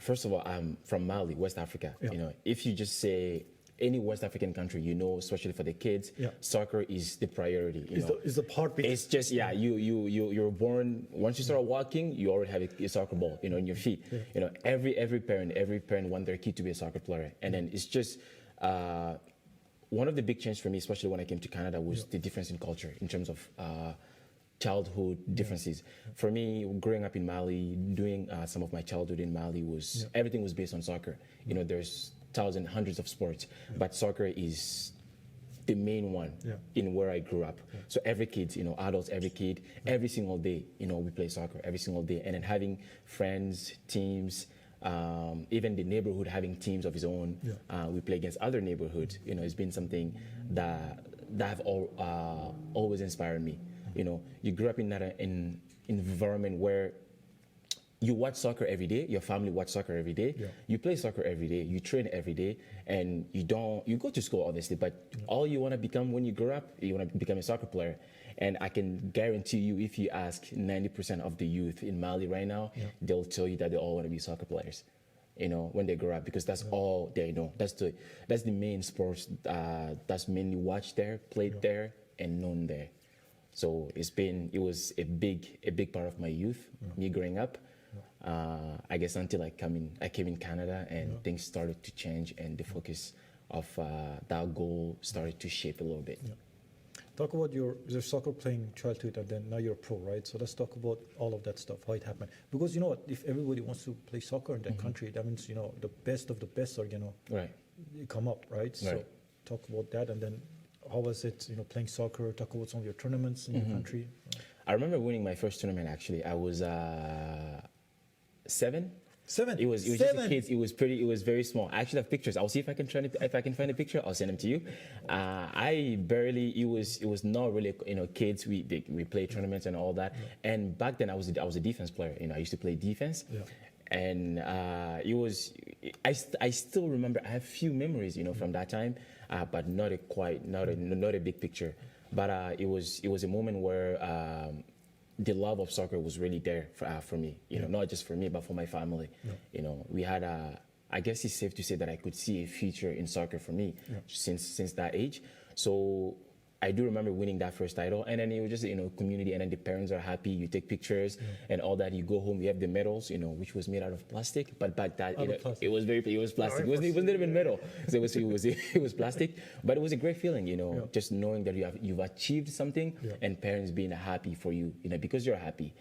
First of all, I'm from Mali, West Africa. Yeah. You know, if you just say any West African country, you know, especially for the kids, Yeah. soccer is the priority. You know, Is the heartbeat. it's just you're born, once you start walking, you already have a soccer ball, you know, in your feet. Yeah. You know, every parent want their kid to be a soccer player, and then it's just one of the big changes for me, especially when I came to Canada, was the difference in culture in terms of childhood differences. For me, growing up in Mali, doing some of my childhood in Mali was everything was based on soccer. You know, there's thousands, hundreds of sports, but soccer is the main one in where I grew up. So every kid, you know, adults, every kid, every single day, you know, we play soccer every single day. And then having friends, teams, even the neighborhood having teams of his own, we play against other neighborhoods. You know, it's been something that have always inspired me. You know, you grew up in that environment where you watch soccer every day, your family watch soccer every day, you play soccer every day, you train every day, and you go to school obviously, but all you want to become when you grow up, you want to become a soccer player. And I can guarantee you, if you ask 90% of the youth in Mali right now, they'll tell you that they all want to be soccer players, you know, when they grow up, because that's all they know. That's the main sports that's mainly watched there, played there, and known there. So it was a big part of my youth, me growing up. I guess until I came in Canada and things started to change and the focus of that goal started to shape a little bit. Talk about your soccer playing childhood, and then now you're a pro, right? So let's talk about all of that stuff, how it happened. Because you know what, if everybody wants to play soccer in that country, that means, you know, the best of the best are, you know, come up, right? So talk about that, and then how was it, you know, playing soccer? Talk about some of your tournaments in your country. I remember winning my first tournament. Actually, I was 7. It was just a kid. It was very small. I actually have pictures. I'll see if I can find a picture. I'll send them to you. It was not really, you know, kids. We play tournaments and all that. And back then I was a defense player. You know, I used to play defense. And I still remember. I have few memories, you know, from that time, but not a big picture. But it was a moment where the love of soccer was really there for me, you know, not just for me, but for my family. You know, we had I guess it's safe to say that I could see a future in soccer for me since that age. So I do remember winning that first title, and then it was just, you know, community, and then the parents are happy, you take pictures and all that, you go home, you have the medals, you know, which was made out of plastic, but back that, you know, it was plastic. It wasn't even metal. So it was plastic, but it was a great feeling, you know, just knowing that you've achieved something and parents being happy for you, you know, because you're happy.